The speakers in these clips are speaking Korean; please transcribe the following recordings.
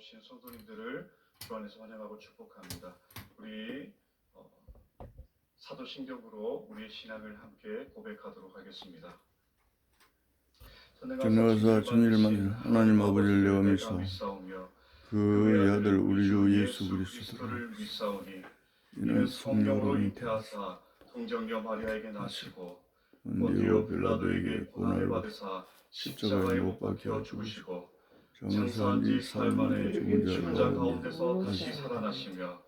오신 성도님들을 주 안에서 환영하고 축복합니다. 우리 사도신경으로 우리의 신앙을 함께 고백하도록 하겠습니다. 전능하사 천일만일 하나님 아버지를 내가 믿사오며 그의 아들 우리 주 예수 그리스도를 믿사오니 이는 성령으로 성령으로 잉태하사 동정녀 마리아에게 나시고 본디오 빌라도에게 고난을 고난을 받으사 십자가에 못 박혀 죽으시고 장사한 지 사흘 만에 죽은 죽은 자 자 가운데서 가운데서 다시 살아나시며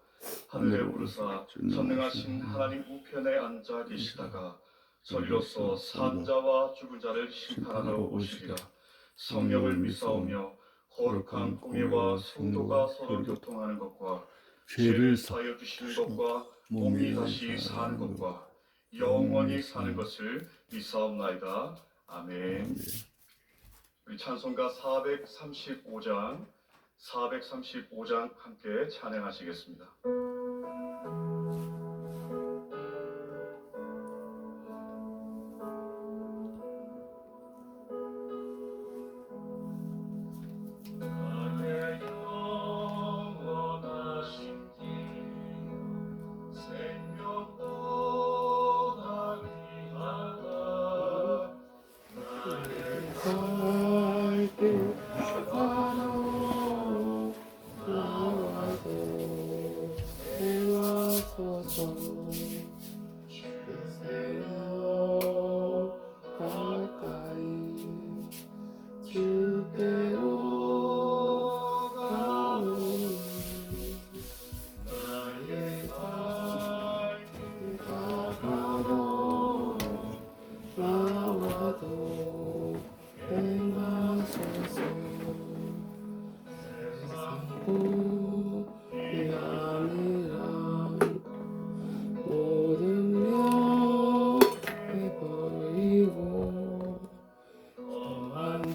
하늘에 오르사 전능하신 하나님 우편에 앉아 계시다가 저리로서 산 자와 죽은 자를 심판하러 오시리라. 성령을 믿사오며 거룩한 공예와 성도가 서로 교통하는 것과 죄를 사하여 주시는 것과 몸이 다시 사는 것과 영원히 사는 것을 믿사옵나이다. 아멘. 우리 찬송가 435장 함께 찬양하시겠습니다.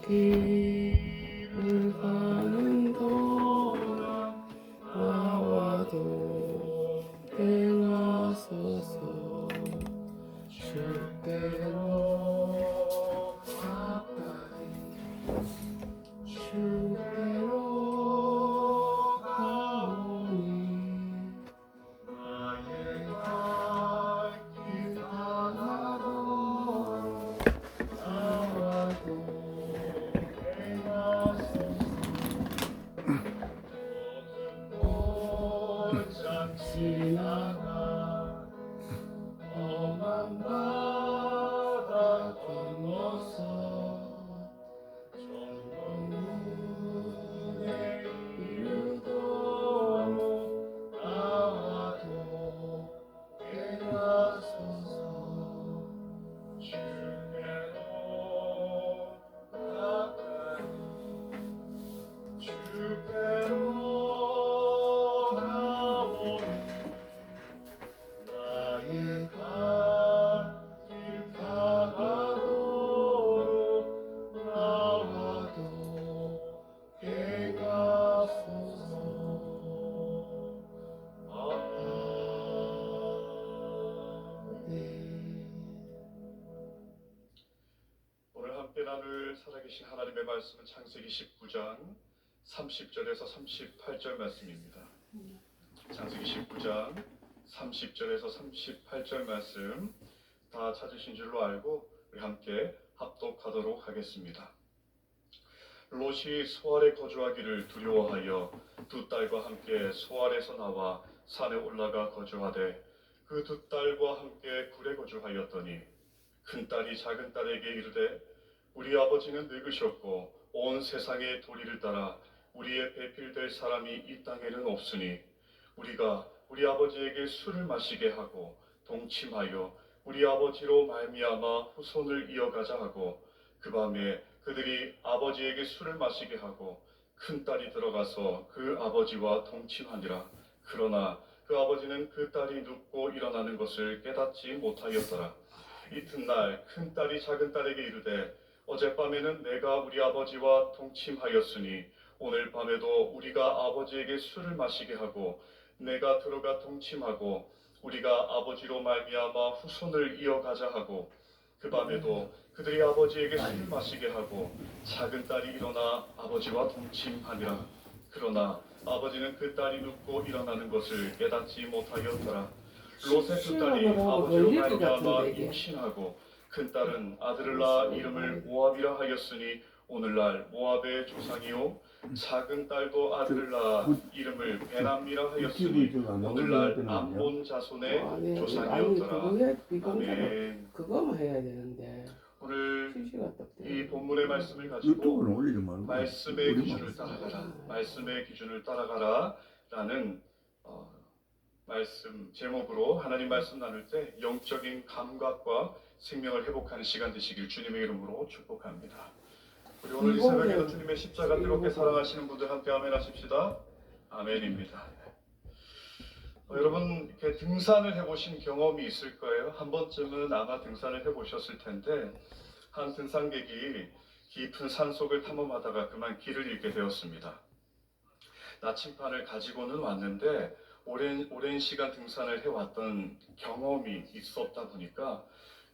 길을 가는 동안 나와도 행하소서. 주께로 가까이 주께로 가오니 나의 발길 하나로 나와도 지나가 험한 바다 건너서 정문에 이르도록 나와도 행하소서. 주께로 가까이 주께로 나의 발길 가도록 나와도 행하소서. 아멘. 오늘 함께 나눌 살아계신 하나님의 말씀은 창세기 19장 30절에서 38절 말씀입니다. 창세기 19장 30절에서 38절 말씀 다 찾으신 줄로 알고 우리 함께 합독하도록 하겠습니다. 롯이 소알에 거주하기를 두려워하여 두 딸과 함께 소알에서 나와 산에 올라가 거주하되 그 두 딸과 함께 굴에 거주하였더니 큰 딸이 작은 딸에게 이르되 우리 아버지는 늙으셨고 온 세상의 도리를 따라 우리의 배필될 사람이 이 땅에는 없으니 우리가 우리 아버지에게 술을 마시게 하고 동침하여 우리 아버지로 말미암아 후손을 이어가자 하고 그 밤에 그들이 아버지에게 술을 마시게 하고 큰 딸이 들어가서 그 아버지와 동침하니라. 그러나 그 아버지는 그 딸이 눕고 일어나는 것을 깨닫지 못하였더라. 이튿날 큰 딸이 작은 딸에게 이르되 어젯밤에는 내가 우리 아버지와 동침하였으니 오늘 밤에도 우리가 아버지에게 술을 마시게 하고 내가 들어가 동침하고 우리가 아버지로 말미암아 후손을 이어가자 하고 그 밤에도 그들이 아버지에게 술을 마시게 하고 작은 딸이 일어나 아버지와 동침하니라. 그러나 아버지는 그 딸이 눕고 일어나는 것을 깨닫지 못하였더라. 롯의 두 딸이 아버지로 말미암아 임신하고 큰 딸은 아들을 낳아 이름을 모압이라 하였으니 오늘날 모압의 조상이요 작은 딸도 아들을 낳아 이름을 베남이라 하였으니 오늘날 암몬 자손의 조상이었더라. 아멘. 그거만 해야 되는데 오늘 실시가 딱 이 본문의 말씀을 가지고 유튜브는 올리지 말고 말씀의 우리만 기준을 따라가라. 말씀의 기준을 따라가라. 라는 말씀 제목으로 하나님 말씀 나눌 때 영적인 감각과 생명을 회복하는 시간 되시길 주님의 이름으로 축복합니다. 우리 오늘 이 새벽에도 주님의 십자가 뜨겁게 사랑하시는 분들 함께 아멘 하십시다. 아멘입니다. 여러분 이렇게 등산을 해보신 경험이 있을 거예요. 한 번쯤은 아마 등산을 해보셨을 텐데 한 등산객이 깊은 산속을 탐험하다가 그만 길을 잃게 되었습니다. 나침반을 가지고는 왔는데 오랜 시간 등산을 해왔던 경험이 있었다 보니까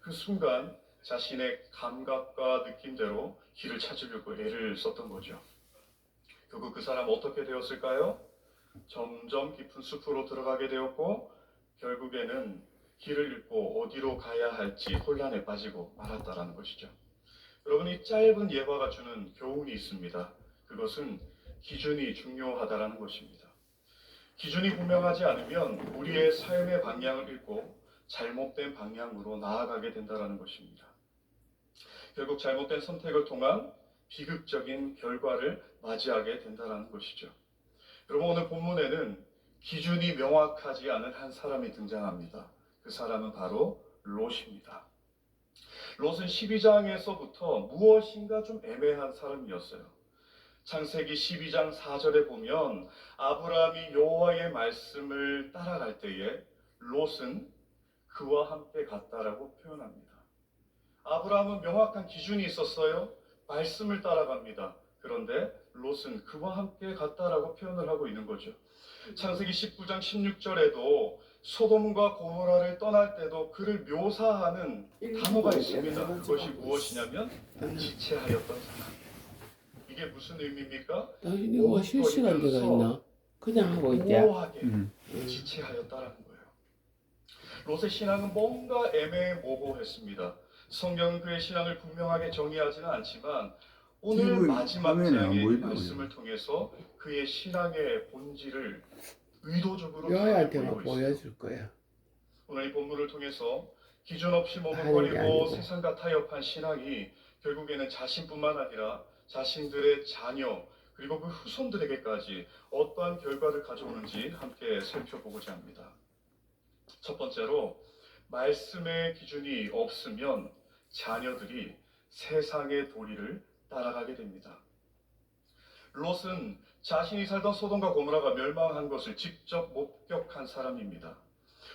그 순간 자신의 감각과 느낌대로 길을 찾으려고 애를 썼던 거죠. 결국 그 사람 어떻게 되었을까요? 점점 깊은 숲으로 들어가게 되었고 결국에는 길을 잃고 어디로 가야 할지 혼란에 빠지고 말았다라는 것이죠. 여러분 이 짧은 예화가 주는 교훈이 있습니다. 그것은 기준이 중요하다라는 것입니다. 기준이 분명하지 않으면 우리의 삶의 방향을 잃고 잘못된 방향으로 나아가게 된다는 것입니다. 결국 잘못된 선택을 통한 비극적인 결과를 맞이하게 된다는 것이죠. 여러분 오늘 본문에는 기준이 명확하지 않은 한 사람이 등장합니다. 그 사람은 바로 롯입니다. 롯은 12장에서부터 무엇인가 좀 애매한 사람이었어요. 창세기 12장 4절에 보면 아브라함이 여호와의 말씀을 따라갈 때에 롯은 그와 함께 갔다라고 표현합니다. 아브라함은 명확한 기준이 있었어요. 말씀을 따라갑니다. 그런데 롯은 그와 함께 갔다라고 표현을 하고 있는 거죠. 창세기 19장 16절에도 소돔과 고모라를 떠날 때도 그를 묘사하는 단어가 있습니다. 그것이 무엇이냐면 지체하였던 사람. 이게 무슨 의미입니까? 당신이 뭐 실시간 데가 있나? 그냥 하고 있대. 모호하게 지체하였다라는 거예요. 롯의 신앙은 뭔가 애매모호했습니다. 성경은 그의 신앙을 분명하게 정의하지는 않지만 오늘 마지막 장의 말씀을 통해서 그의 신앙의 본질을 의도적으로 여아한테만 보이고 있어요. 보여줄 거야. 오늘 이 본문을 통해서 기준 없이 머뭇거리고 세상과 타협한 신앙이 결국에는 자신뿐만 아니라 자신들의 자녀 그리고 그 후손들에게까지 어떠한 결과를 가져오는지 함께 살펴보고자 합니다. 첫 번째로 말씀의 기준이 없으면 자녀들이 세상의 도리를 따라가게 됩니다. 롯은 자신이 살던 소돔과 고모라가 멸망한 것을 직접 목격한 사람입니다.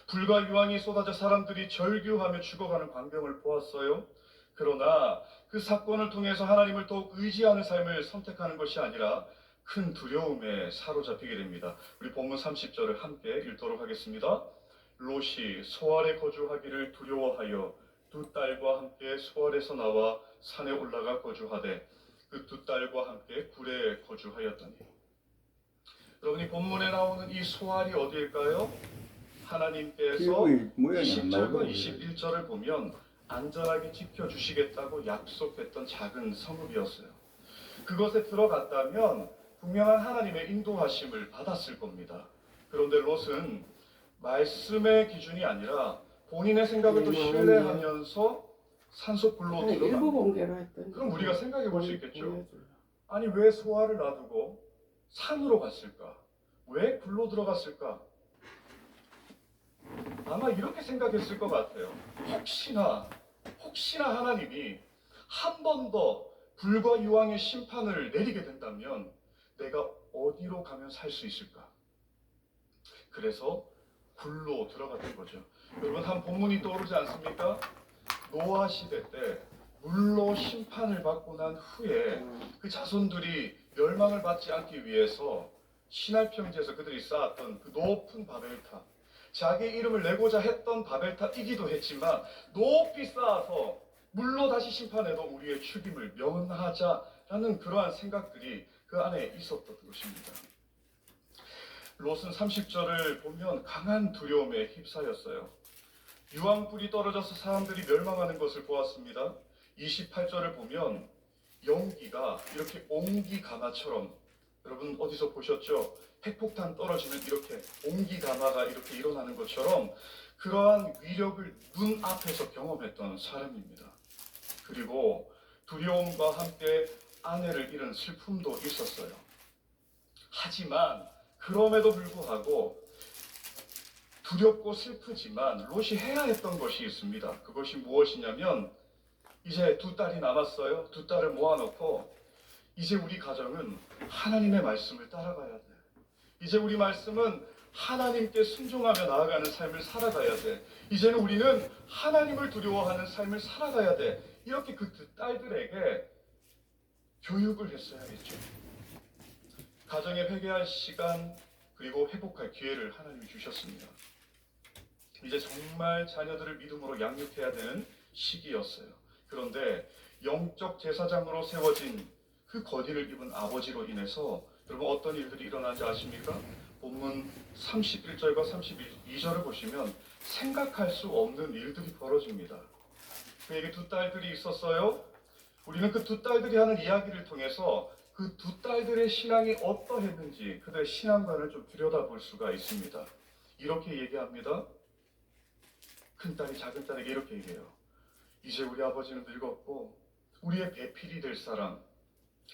불과 유황이 쏟아져 사람들이 절규하며 죽어가는 광경을 보았어요. 그러나 그 사건을 통해서 하나님을 더욱 의지하는 삶을 선택하는 것이 아니라 큰 두려움에 사로잡히게 됩니다. 우리 본문 30절을 함께 읽도록 하겠습니다. 롯이 소알에 거주하기를 두려워하여 두 딸과 함께 소알에서 나와 산에 올라가 거주하되 그 두 딸과 함께 굴에 거주하였더니. 여러분이 본문에 나오는 이 소알이 어디일까요? 하나님께서 20절과 21절을 보면 안전하게 지켜주시겠다고 약속했던 작은 성읍이었어요. 그것에 들어갔다면 분명한 하나님의 인도하심을 받았을 겁니다. 그런데 롯은 말씀의 기준이 아니라 본인의 생각을 또 신뢰하면서 산속 굴로 일부 들어갑니다. 공개로 했던. 그럼 우리가 생각해 볼 수 있겠죠. 아니 왜 소알을 놔두고 산으로 갔을까? 왜 굴로 들어갔을까? 아마 이렇게 생각했을 것 같아요. 혹시나 하나님이 한 번 더 불과 유황의 심판을 내리게 된다면 내가 어디로 가면 살 수 있을까? 그래서 굴로 들어갔던 거죠. 여러분 한 본문이 떠오르지 않습니까? 노아 시대 때 물로 심판을 받고 난 후에 그 자손들이 멸망을 받지 않기 위해서 시날 평지에서 그들이 쌓았던 그 높은 바벨탑, 자기 이름을 내고자 했던 바벨탑이기도 했지만 높이 쌓아서 물로 다시 심판해도 우리의 죽임을 면하자라는 그러한 생각들이 그 안에 있었던 것입니다. 롯은 30절을 보면 강한 두려움에 휩싸였어요. 유황불이 떨어져서 사람들이 멸망하는 것을 보았습니다. 28절을 보면 연기가 이렇게 옹기가마처럼, 여러분 어디서 보셨죠? 핵폭탄 떨어지면 이렇게 옹기가마가 이렇게 일어나는 것처럼 그러한 위력을 눈앞에서 경험했던 사람입니다. 그리고 두려움과 함께 아내를 잃은 슬픔도 있었어요. 하지만 그럼에도 불구하고 두렵고 슬프지만 롯이 해야 했던 것이 있습니다. 그것이 무엇이냐면 이제 두 딸이 남았어요. 두 딸을 모아놓고 이제 우리 가정은 하나님의 말씀을 따라가야 돼. 이제 우리 말씀은 하나님께 순종하며 나아가는 삶을 살아가야 돼. 이제는 우리는 하나님을 두려워하는 삶을 살아가야 돼. 이렇게 그 두 딸들에게 교육을 했어야 했죠. 가정에 회개할 시간 그리고 회복할 기회를 하나님이 주셨습니다. 이제 정말 자녀들을 믿음으로 양육해야 되는 시기였어요. 그런데 영적 제사장으로 세워진 그 권위를 입은 아버지로 인해서 여러분 어떤 일들이 일어나는지 아십니까? 본문 31절과 32절을 보시면 생각할 수 없는 일들이 벌어집니다. 그에게 두 딸들이 있었어요. 우리는 그 두 딸들이 하는 이야기를 통해서 그 두 딸들의 신앙이 어떠했는지 그들의 신앙관을 좀 들여다볼 수가 있습니다. 이렇게 얘기합니다. 큰딸이 작은딸에게 이렇게 얘기해요. 이제 우리 아버지는 늙었고 우리의 배필이 될 사람,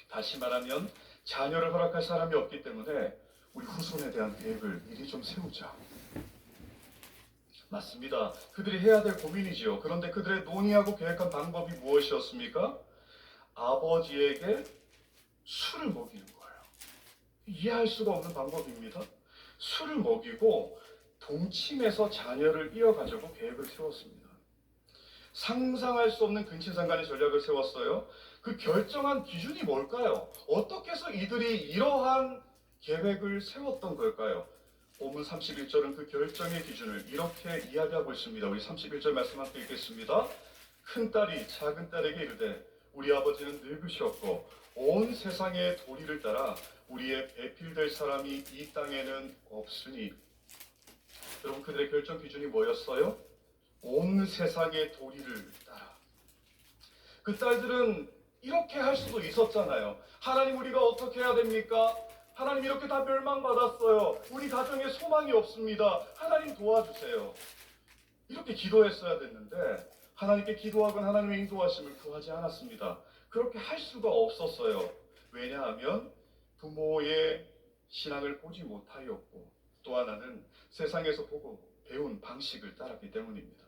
다시 말하면 자녀를 허락할 사람이 없기 때문에 우리 후손에 대한 계획을 미리 좀 세우자. 맞습니다. 그들이 해야 될 고민이지요. 그런데 그들의 논의하고 계획한 방법이 무엇이었습니까? 아버지에게 술을 먹이는 거예요. 이해할 수가 없는 방법입니다. 술을 먹이고 동침해서 자녀를 이어가자고 계획을 세웠습니다. 상상할 수 없는 근친상간의 전략을 세웠어요. 그 결정한 기준이 뭘까요? 어떻게 해서 이들이 이러한 계획을 세웠던 걸까요? 본문 31절은 그 결정의 기준을 이렇게 이야기하고 있습니다. 우리 31절 말씀 함께 읽겠습니다. 큰딸이 작은딸에게 이르되 우리 아버지는 늙으셨고 온 세상의 도리를 따라 우리의 배필될 사람이 이 땅에는 없으니. 여러분 그들의 결정 기준이 뭐였어요? 온 세상의 도리를 따라. 그 딸들은 이렇게 할 수도 있었잖아요. 하나님 우리가 어떻게 해야 됩니까? 하나님 이렇게 다 멸망받았어요. 우리 가정에 소망이 없습니다. 하나님 도와주세요. 이렇게 기도했어야 됐는데 하나님께 기도하건 하나님의 인도하심을 구하지 않았습니다. 그렇게 할 수가 없었어요. 왜냐하면 부모의 신앙을 보지 못하였고 또 하나는 세상에서 보고 배운 방식을 따랐기 때문입니다.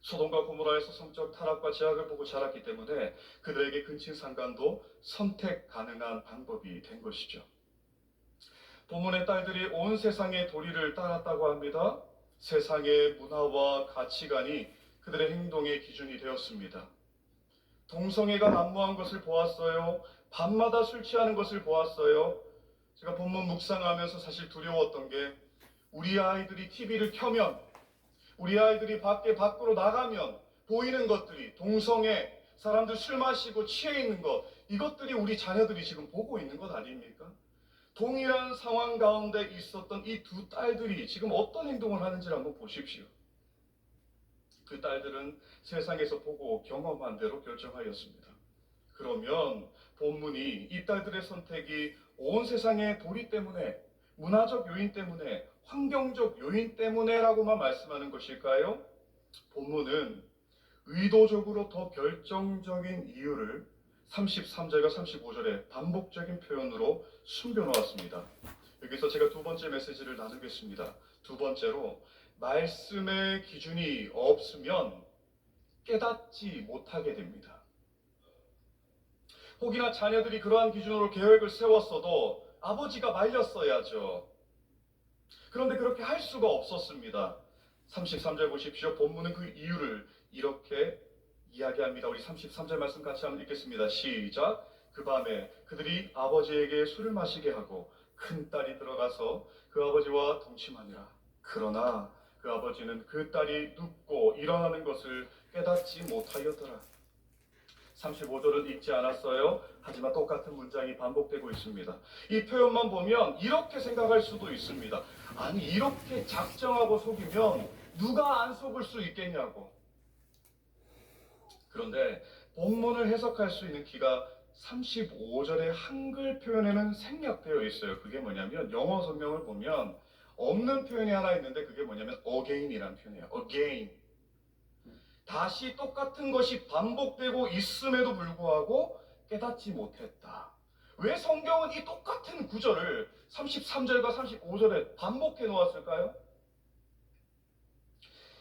소돔과 고모라에서 성적 타락과 제약을 보고 자랐기 때문에 그들에게 근친상간도 선택 가능한 방법이 된 것이죠. 본문의 딸들이 온 세상의 도리를 따랐다고 합니다. 세상의 문화와 가치관이 그들의 행동의 기준이 되었습니다. 동성애가 난무한 것을 보았어요. 밤마다 술 취하는 것을 보았어요. 제가 본문 묵상하면서 사실 두려웠던 게 우리 아이들이 TV를 켜면 우리 아이들이 밖으로 나가면 보이는 것들이 동성애, 사람들 술 마시고 취해 있는 것, 이것들이 우리 자녀들이 지금 보고 있는 것 아닙니까? 동일한 상황 가운데 있었던 이 두 딸들이 지금 어떤 행동을 하는지를 한번 보십시오. 그 딸들은 세상에서 보고 경험한 대로 결정하였습니다. 그러면 본문이 이 딸들의 선택이 온 세상의 도리 때문에, 문화적 요인 때문에, 환경적 요인 때문에라고만 말씀하는 것일까요? 본문은 의도적으로 더 결정적인 이유를 33절과 35절에 반복적인 표현으로 숨겨놓았습니다. 여기서 제가 두 번째 메시지를 나누겠습니다. 두 번째로 말씀의 기준이 없으면 깨닫지 못하게 됩니다. 혹이나 자녀들이 그러한 기준으로 계획을 세웠어도 아버지가 말렸어야죠. 그런데 그렇게 할 수가 없었습니다. 33절 보십시오. 본문은 그 이유를 이렇게 이야기합니다. 우리 33절 말씀 같이 한번 읽겠습니다. 시작. 그 밤에 그들이 아버지에게 술을 마시게 하고 큰딸이 들어가서 그 아버지와 동침하니라. 그러나 그 아버지는 그 딸이 눕고 일어나는 것을 깨닫지 못하였더라. 35절은 읽지 않았어요. 하지만 똑같은 문장이 반복되고 있습니다. 이 표현만 보면 이렇게 생각할 수도 있습니다. 아니 이렇게 작정하고 속이면 누가 안 속을 수 있겠냐고. 그런데 본문을 해석할 수 있는 키가 35절의 한글 표현에는 생략되어 있어요. 그게 뭐냐면 영어 성경을 보면 없는 표현이 하나 있는데 그게 뭐냐면 again이라는 표현이에요. again. 다시 똑같은 것이 반복되고 있음에도 불구하고 깨닫지 못했다. 왜 성경은 이 똑같은 구절을 33절과 35절에 반복해 놓았을까요?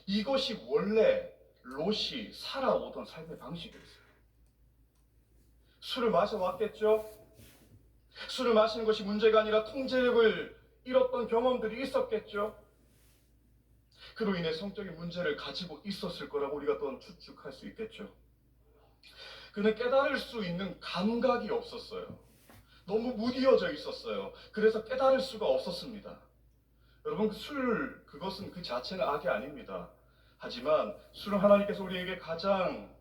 이것이 원래 롯이 살아오던 삶의 방식이었어요. 술을 마셔왔겠죠? 술을 마시는 것이 문제가 아니라 통제력을 잃었던 경험들이 있었겠죠? 그로 인해 성적인 문제를 가지고 있었을 거라고 우리가 또 추측할 수 있겠죠. 그는 깨달을 수 있는 감각이 없었어요. 너무 무디어져 있었어요. 그래서 깨달을 수가 없었습니다. 여러분 그것은 그 자체는 악이 아닙니다. 하지만 술은 하나님께서 우리에게 가장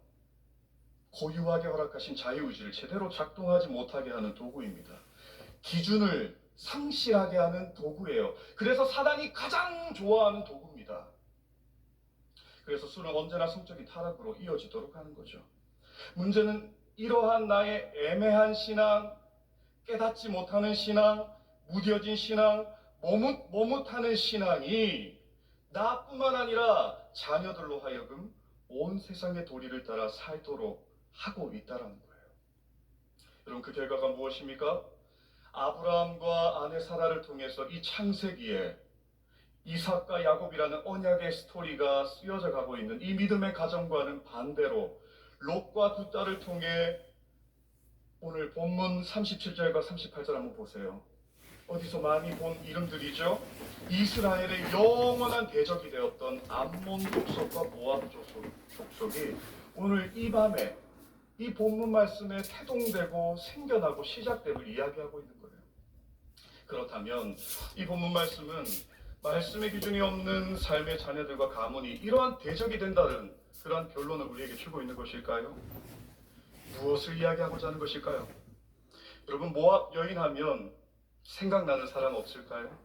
고유하게 허락하신 자유의지를 제대로 작동하지 못하게 하는 도구입니다. 기준을 상실하게 하는 도구예요. 그래서 사단이 가장 좋아하는 도구입니다. 그래서 술은 언제나 성적인 타락으로 이어지도록 하는 거죠. 문제는 이러한 나의 애매한 신앙, 깨닫지 못하는 신앙, 무뎌진 신앙, 머뭇하는 신앙이 나뿐만 아니라 자녀들로 하여금 온 세상의 도리를 따라 살도록 하고 있다는 거예요. 여러분 그 결과가 무엇입니까? 아브라함과 아내 사라를 통해서 이 창세기에 이삭과 야곱이라는 언약의 스토리가 쓰여져 가고 있는 이 믿음의 가정과는 반대로 롯과 두 딸을 통해 오늘 본문 37절과 38절 한번 보세요. 어디서 많이 본 이름들이죠? 이스라엘의 영원한 대적이 되었던 암몬 족속과 모압 족속이 오늘 이 밤에 이 본문 말씀에 태동되고 생겨나고 시작됨을 이야기하고 있는 거예요. 그렇다면 이 본문 말씀은 말씀의 기준이 없는 삶의 자녀들과 가문이 이러한 대적이 된다는 그러한 결론을 우리에게 주고 있는 것일까요? 무엇을 이야기하고자 하는 것일까요? 여러분 모압 여인 하면 생각나는 사람 없을까요?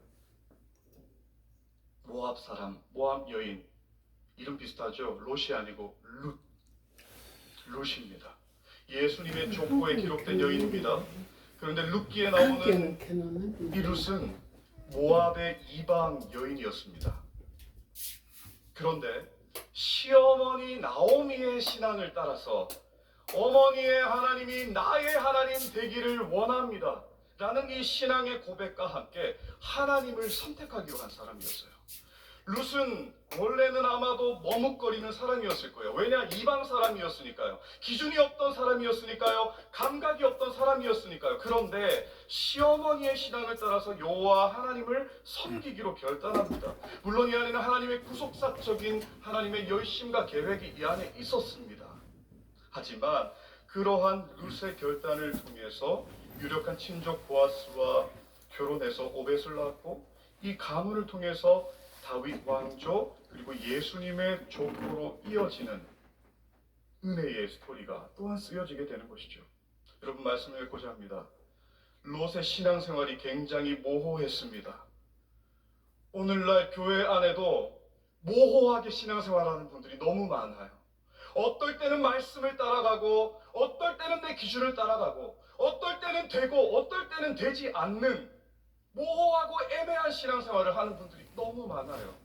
모압 사람, 모압 여인 이름 비슷하죠? 롯이 아니고 룻입니다. 예수님의 족보에 기록된 여인입니다. 그런데 룻기에 나오는 이 룻은 모압의 이방 여인이었습니다. 그런데 시어머니 나오미의 신앙을 따라서 어머니의 하나님이 나의 하나님 되기를 원합니다 라는 이 신앙의 고백과 함께 하나님을 선택하기로 한 사람이었어요. 룻은 원래는 아마도 머뭇거리는 사람이었을 거예요. 왜냐? 이방 사람이었으니까요. 기준이 없던 사람이었으니까요. 감각이 없던 사람이었으니까요. 그런데 시어머니의 신앙을 따라서 여호와 하나님을 섬기기로 결단합니다. 물론 이 안에는 하나님의 구속사적인 하나님의 열심과 계획이 이 안에 있었습니다. 하지만 그러한 룻의 결단을 통해서 유력한 친족 보아스와 결혼해서 오벳을 낳았고 이 가문을 통해서 다윗 왕조 그리고 예수님의 족보로 이어지는 은혜의 스토리가 또한 쓰여지게 되는 것이죠. 여러분 말씀을 읽고자 합니다. 롯의 신앙생활이 굉장히 모호했습니다. 오늘날 교회 안에도 모호하게 신앙생활하는 분들이 너무 많아요. 어떨 때는 말씀을 따라가고 어떨 때는 내 기준을 따라가고 어떨 때는 되고 어떨 때는 되지 않는 모호하고 애매한 신앙생활을 하는 분들이 너무 많아요.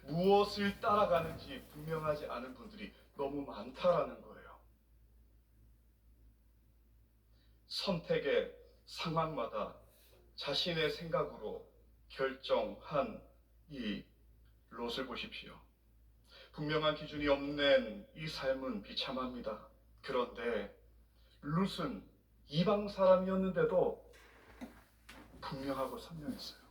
무엇을 따라가는지 분명하지 않은 분들이 너무 많다라는 거예요. 선택의 상황마다 자신의 생각으로 결정한 이 롯을 보십시오. 분명한 기준이 없는 이 삶은 비참합니다. 그런데 룻은 이방 사람이었는데도 분명하고 선명했어요.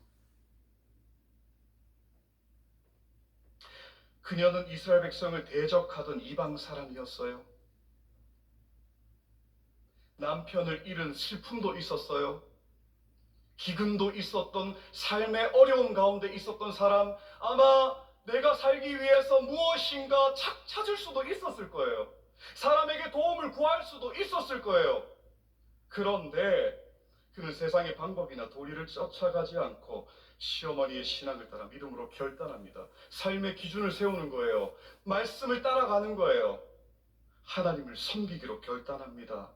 그녀는 이스라엘 백성을 대적하던 이방 사람이었어요. 남편을 잃은 슬픔도 있었어요. 기근도 있었던 삶의 어려움 가운데 있었던 사람, 아마 내가 살기 위해서 무엇인가 찾을 수도 있었을 거예요. 사람에게 도움을 구할 수도 있었을 거예요. 그런데 그는 세상의 방법이나 도리를 쫓아가지 않고 시어머니의 신앙을 따라 믿음으로 결단합니다. 삶의 기준을 세우는 거예요. 말씀을 따라가는 거예요. 하나님을 섬기기로 결단합니다.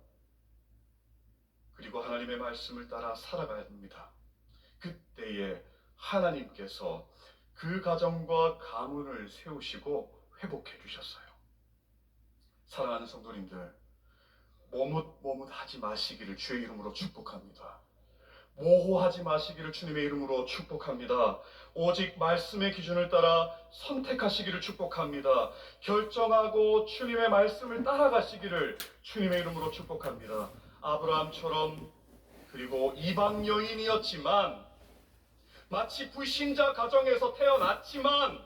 그리고 하나님의 말씀을 따라 살아가야 합니다. 그때에 하나님께서 그 가정과 가문을 세우시고 회복해 주셨어요. 사랑하는 성도님들, 머뭇하지 마시기를 주의 이름으로 축복합니다. 모호하지 마시기를 주님의 이름으로 축복합니다. 오직 말씀의 기준을 따라 선택하시기를 축복합니다. 결정하고 주님의 말씀을 따라가시기를 주님의 이름으로 축복합니다. 아브라함처럼, 그리고 이방 여인이었지만, 마치 불신자 가정에서 태어났지만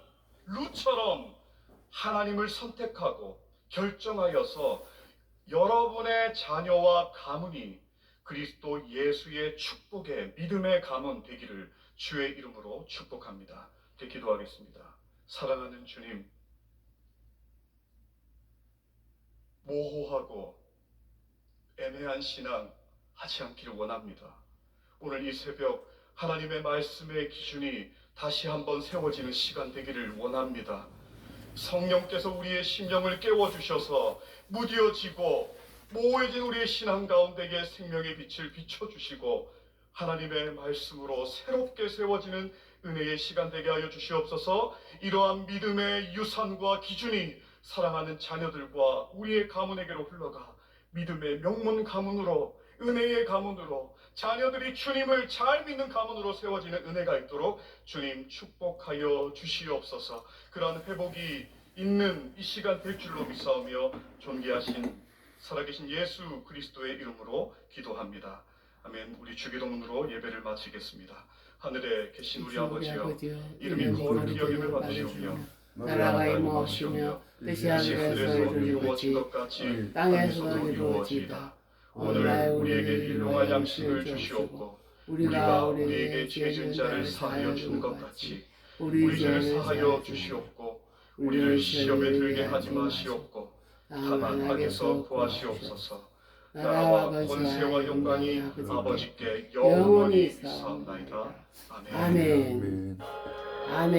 룻처럼 하나님을 선택하고 결정하여서 여러분의 자녀와 가문이 그리스도 예수의 축복의 믿음의 가문 되기를 주의 이름으로 축복합니다. 기도하겠습니다. 사랑하는 주님, 모호하고 애매한 신앙 하지 않기를 원합니다. 오늘 이 새벽 하나님의 말씀의 기준이 다시 한번 세워지는 시간 되기를 원합니다. 성령께서 우리의 심령을 깨워주셔서 무뎌지고 모호해진 우리의 신앙 가운데에 생명의 빛을 비춰주시고 하나님의 말씀으로 새롭게 세워지는 은혜의 시간 되게 하여 주시옵소서. 이러한 믿음의 유산과 기준이 사랑하는 자녀들과 우리의 가문에게로 흘러가 믿음의 명문 가문으로, 은혜의 가문으로, 자녀들이 주님을 잘 믿는 가문으로 세워지는 은혜가 있도록 주님 축복하여 주시옵소서. 그러한 회복이 있는 이 시간 될 줄로 믿사오며 존귀하신 살아계신 예수 그리스도의 이름으로 기도합니다. 아멘. 우리 주기도문으로 예배를 마치겠습니다. 하늘에 계신 우리 아버지여, 이름이 거룩히 여김을 받으시오며 나라가 임하옵시며 뜻이 하늘에서 이루어진 것 같이 땅에서도 이루어지이다. 오늘 우리에게 일용할 양식을 주시옵고 우리가 우리에게 죄진 자를 사하여 준 것 같이 우리 죄를 사하여 주시옵고 우리를 시험에 들게 하지 마시옵고 다만 악에서 구하시옵소서. 나라와 권세와 영광이 아버지께 영원히 있사옵나이다. 아멘. 아멘. 아멘.